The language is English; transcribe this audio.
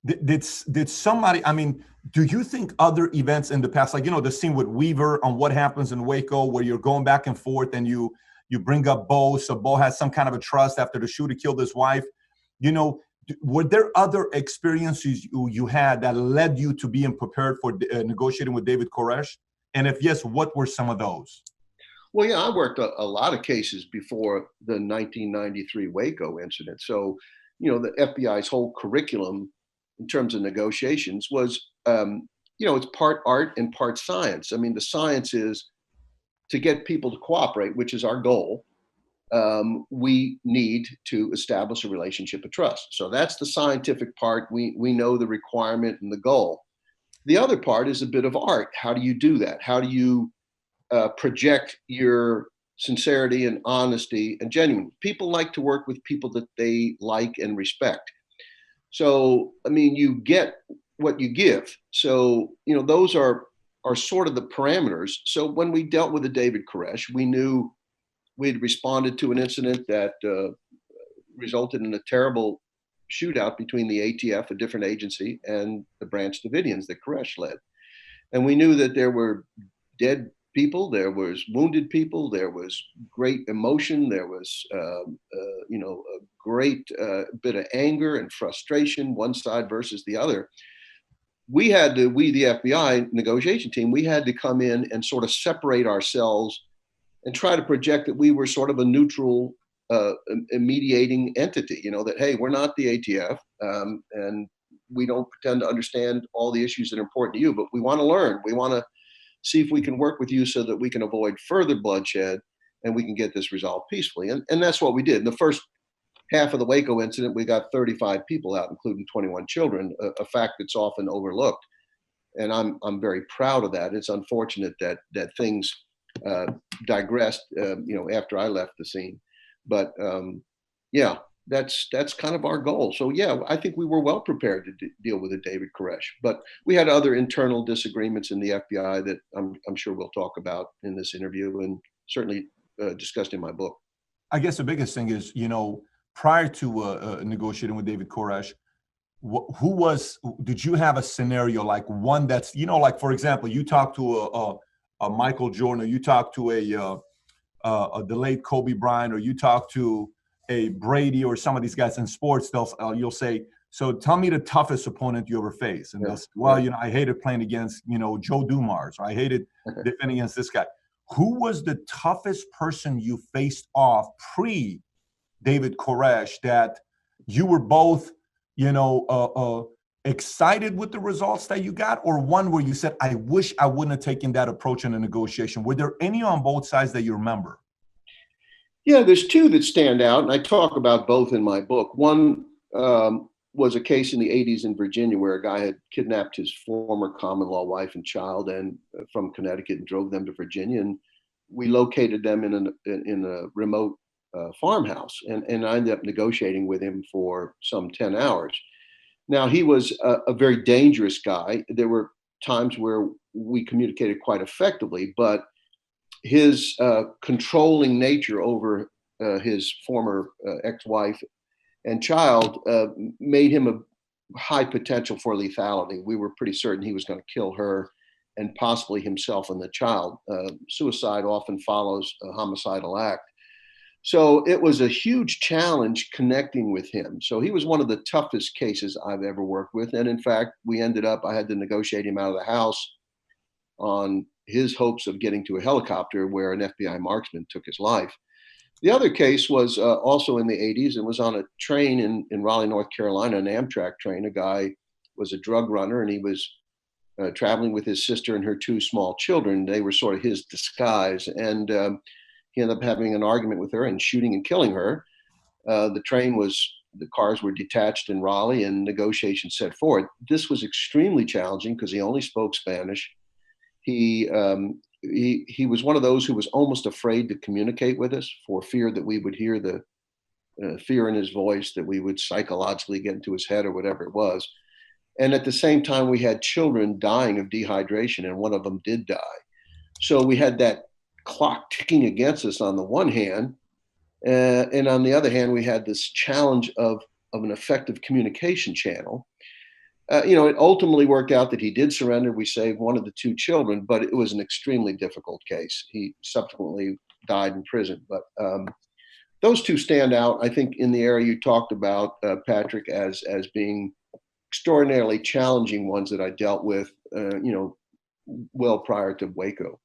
Did somebody, I mean, do you think other events in the past, like, the scene with Weaver on What Happens in Waco, where you're going back and forth and you bring up Bo, so Bo has some kind of a trust after the shooter killed his wife, were there other experiences you had that led you to being prepared for negotiating with David Koresh? And if yes, what were some of those? Well, yeah, I worked a lot of cases before the 1993 Waco incident. So, the FBI's whole curriculum in terms of negotiations was, it's part art and part science. I mean, the science is to get people to cooperate, which is our goal. We need to establish a relationship of trust. So that's the scientific part. We know the requirement and the goal. The other part is a bit of art. How do you do that? How do you project your sincerity and honesty and genuine? People like to work with people that they like and respect. So, I mean, you get what you give. So, those are sort of the parameters. So when we dealt with the David Koresh, we knew we'd responded to an incident that resulted in a terrible shootout between the ATF, a different agency, and the Branch Davidians that Koresh led. And we knew that there were dead people, there was wounded people, there was great emotion, there was a great bit of anger and frustration, one side versus the other. We, the FBI negotiation team, we had to come in and sort of separate ourselves and try to project that we were sort of a neutral a mediating entity, that, hey, we're not the ATF, and we don't pretend to understand all the issues that are important to you, but we want to learn. We want to see if we can work with you so that we can avoid further bloodshed and we can get this resolved peacefully. And that's what we did. In the first half of the Waco incident, we got 35 people out, including 21 children, a fact that's often overlooked. And I'm very proud of that. It's unfortunate that things digressed, after I left the scene. But yeah, that's kind of our goal. So yeah, I think we were well prepared to deal with a David Koresh, but we had other internal disagreements in the FBI that I'm sure we'll talk about in this interview, and certainly discussed in my book. I guess the biggest thing is, prior to negotiating with David Koresh, did you have a scenario like one that's, like, for example, you talk to a Michael Jordan, or you talk to the late Kobe Bryant, or you talk to a Brady or some of these guys in sports, you'll say, so tell me the toughest opponent you ever faced. And they'll say, well, I hated playing against, Joe Dumars, or I hated defending against this guy. Who was the toughest person you faced off pre-David Koresh that you were both, excited with the results that you got, or one where you said, I wish I wouldn't have taken that approach in a negotiation? Were there any on both sides that you remember? Yeah, there's two that stand out, and I talk about both in my book. One was a case in the 80s in Virginia where a guy had kidnapped his former common law wife and child and from Connecticut and drove them to Virginia, and we located them in a remote farmhouse, and I ended up negotiating with him for some 10 hours. Now, he was a very dangerous guy. There were times where we communicated quite effectively, but his controlling nature over his former ex-wife and child made him a high potential for lethality. We were pretty certain he was going to kill her and possibly himself and the child. Suicide often follows a homicidal act. So it was a huge challenge connecting with him. So he was one of the toughest cases I've ever worked with. And in fact, I had to negotiate him out of the house on his hopes of getting to a helicopter where an FBI marksman took his life. The other case was also in the 80s and was on a train in Raleigh, North Carolina, an Amtrak train. A guy was a drug runner, and he was traveling with his sister and her two small children. They were sort of his disguise. And he ended up having an argument with her and shooting and killing her. The cars were detached in Raleigh and negotiations set forward. This was extremely challenging because he only spoke Spanish. He was one of those who was almost afraid to communicate with us for fear that we would hear the fear in his voice, that we would psychologically get into his head or whatever it was. And at the same time, we had children dying of dehydration, and one of them did die. So we had that clock ticking against us on the one hand, and on the other hand, we had this challenge of an effective communication channel. It ultimately worked out that he did surrender. We saved one of the two children, but it was an extremely difficult case. He subsequently died in prison. But those two stand out, I think, in the area you talked about, Patrick, as being extraordinarily challenging ones that I dealt with, well prior to Waco.